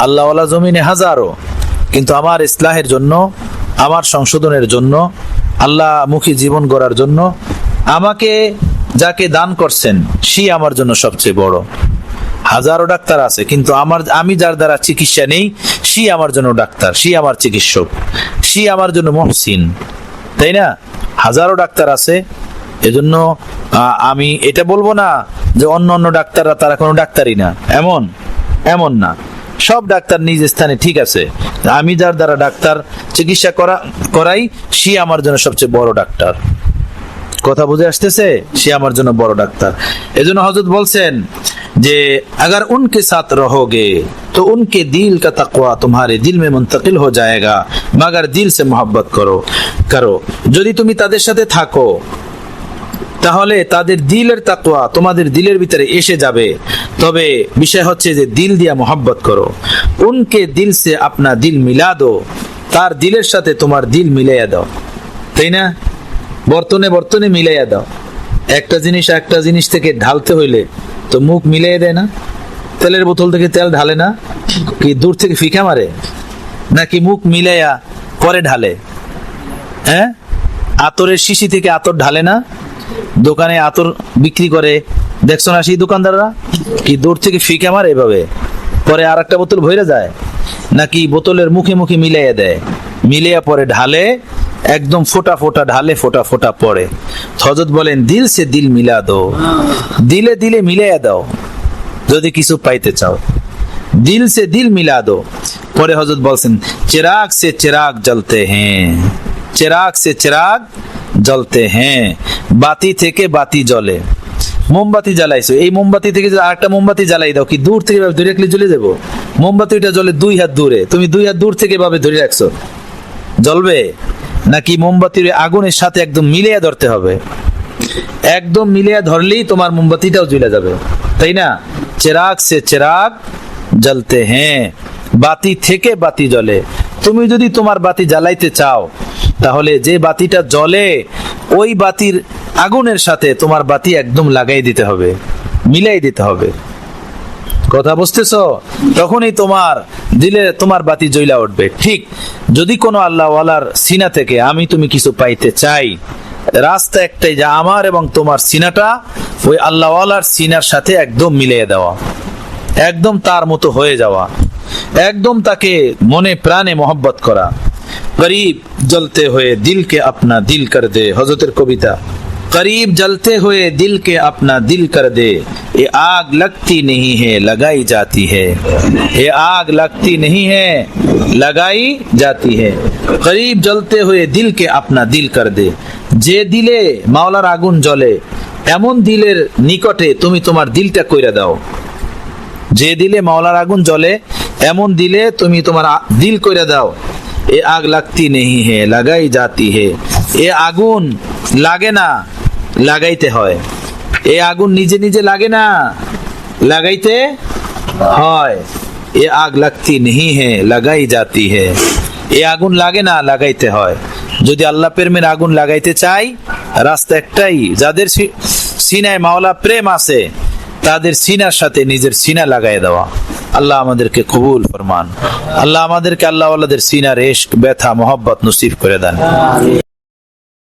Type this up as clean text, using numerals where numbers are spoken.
আল্লাহওয়ালা জমিনে হাজারো, কিন্তু আমার ইসলাহের জন্য, আমার সংশোধনের জন্য, আল্লাহমুখী জীবন গড়ার জন্য আমাকে যাকে দান করছেন সে আমার জন্য সবচেয়ে বড়। হাজারো ডাক্তার আছে, কিন্তু আমি যার দ্বারা চিকিৎসা নেই সে আমার জন্য ডাক্তার, সে আমার চিকিৎসক, সে আমার জন্য মুহসিন, তাই না? হাজারো ডাক্তার আছে, এজন্য আমি এটা বলবো না যে অন্য অন্য ডাক্তাররা তারা কোনো ডাক্তারই না, এমন না। সব ডাক্তার নিজ স্থানে ঠিক আছে, আমি যার দ্বারা ডাক্তার চিকিৎসা করাই সে আমার জন্য সবচেয়ে বড় ডাক্তার। কথা বুঝে আসতেছে? সে আমার জন্য বড় ডাক্তার। এজন্য হযরত বলছেন যে अगर उनके साथ रहोगे तो उनके दिल का तकवा तुम्हारे दिल में मुंतकिल हो जाएगा, मगर दिल से मोहब्बत करो। যদি তুমি তাদের সাথে থাকো তাহলে তাদের দিলের তাকওয়া তোমাদের দিলের ভিতরে এসে যাবে, তবে বিষয় হচ্ছে যে দিল দিয়া মোহাব্বত করো। উনকে দিল সে আপনা দিল মিলা দো, তার দিলের সাথে তোমার দিল মিলাইয়া দাও, তাই না? বর্তনে মিলাইয়া দাও। একটা জিনিস থেকে ঢালতে হইলে তো মুখ মিলাইয়া দেয় না? তেলের বোতল থেকে তেল ঢালে না, কি দূর থেকে ফিকা মারে, নাকি মুখ মিলাইয়া পরে ঢালে? হ্যাঁ, আতরের শিশি থেকে আতর ঢালে না? দোকানে আতর বিক্রি করে দেখছো না সেই দোকানদাররা, কি দূর থেকে ফিকা মারে এভাবে, পরে আর একটা বোতল ভরে যায়, নাকি বোতলের মুখে মুখে মিলাইয়া দেয়, মিলাইয়া পরে ঢালে, একদম ফোটা ফোটা ঢালে, ফোটা ফোটা পড়ে। হযরত বলেন দিল সে দিল মিলা দো, দিলে দিলে মিলাইয়া দাও যদি কিছু পাইতে চাও, দিল সে দিল মিলা দো। পরে হযরত বলছেন চিরাগ সে চিরাগ জ্বলতে হ্যাঁ, চিরাগ সে চিরাগ জ্বলতে হ্যাঁ, বাতি থেকে বাতি জ্বলে। মোমবাতি জ্বালাইছো, এই মোমবাতি থেকে যদি আরেকটা মোমবাতি জ্বালাই দাও, কি দূর থেকে ধরে রাখলে জ্বলে যাবো? মোমবাতিটা জ্বলে 2 হাত দূরে, তুমি 2 হাত দূর থেকে ভাবে ধরে রাখছো, জ্বলবে? নাকি মোমবাতির আগুনের সাথে একদম মিলিয়ে ধরতে হবে? একদম মিলিয়ে ধরলেই তোমার মোমবাতিটাও জ্বলে যাবে, তাই না? চিরাগ সে চিরাগ জ্বলতে হ্যাঁ, বাতি থেকে বাতি জ্বলে। তুমি যদি তোমার বাতি জ্বালাইতে চাও তাহলে যে বাতিটা জ্বলে ওই বাতির আগুনের সাথে তোমার বাতি একদম লাগাই দিতে হবে, মিলাই দিতে হবে। কথা বুঝতেছো? তখনই তোমার দিলে তোমার বাতি জ্বলা উঠবে। ঠিক যদি কোনো আল্লাহওয়ালার সিনা থেকে আমি তুমি কিছু পাইতে চাই, রাস্তা একটাই, যা আমার এবং তোমার সিনাটা ওই আল্লাহওয়ালার সিনার সাথে একদম মিলিয়ে দেওয়া, একদম তার মতো হয়ে যাওয়া, একদম তাকে মনে প্রাণে মোহব্বত করা। করিব জ্বলতে হয়ে দিল কে আপনা দিল কর দে, হযরতের কবিতা। करीब जलते हुए दिल के अपना दिल कर दे, ये आग लगती नहीं है लगाई जाती है, ये आग लगती नहीं है लगाई जाती है। करीब जलते हुए दिल के अपना दिल कर दे, যে দিলে মাওলার আগুন জ্বলে এমন দিলের নিকটে তুমি তোমার দিলটা কইরা দাও। যে দিলে মাওলার আগুন জ্বলে এমন দিলে তুমি তোমার দিল কইরা দাও। এ আগ লাগতি নেহি হে লাগাই জাতি হে, এ আগুন লাগে না, লাগাইতে হয়। এ আগুন নিজে নিজে লাগে না, লাগাইতে হয়। এ আগ লাগতি নেহি হে লাগাই জাতি হে, এ আগুন লাগে না, লাগাইতে হয়। যদি আল্লাহ প্রেমের আগুন লাগাইতে চাই, রাস্তা একটাই, যাদের সিনায় মাওলা প্রেম আছে তাদের সিনার সাথে নিজের সিনা লাগাই দেওয়া। আল্লাহ আমাদেরকে কবুল ফরমান। আল্লাহ আমাদেরকে আল্লাহওয়ালাদের সিনার ইশক, ব্যথা, মোহব্বত নসিব করে দেন।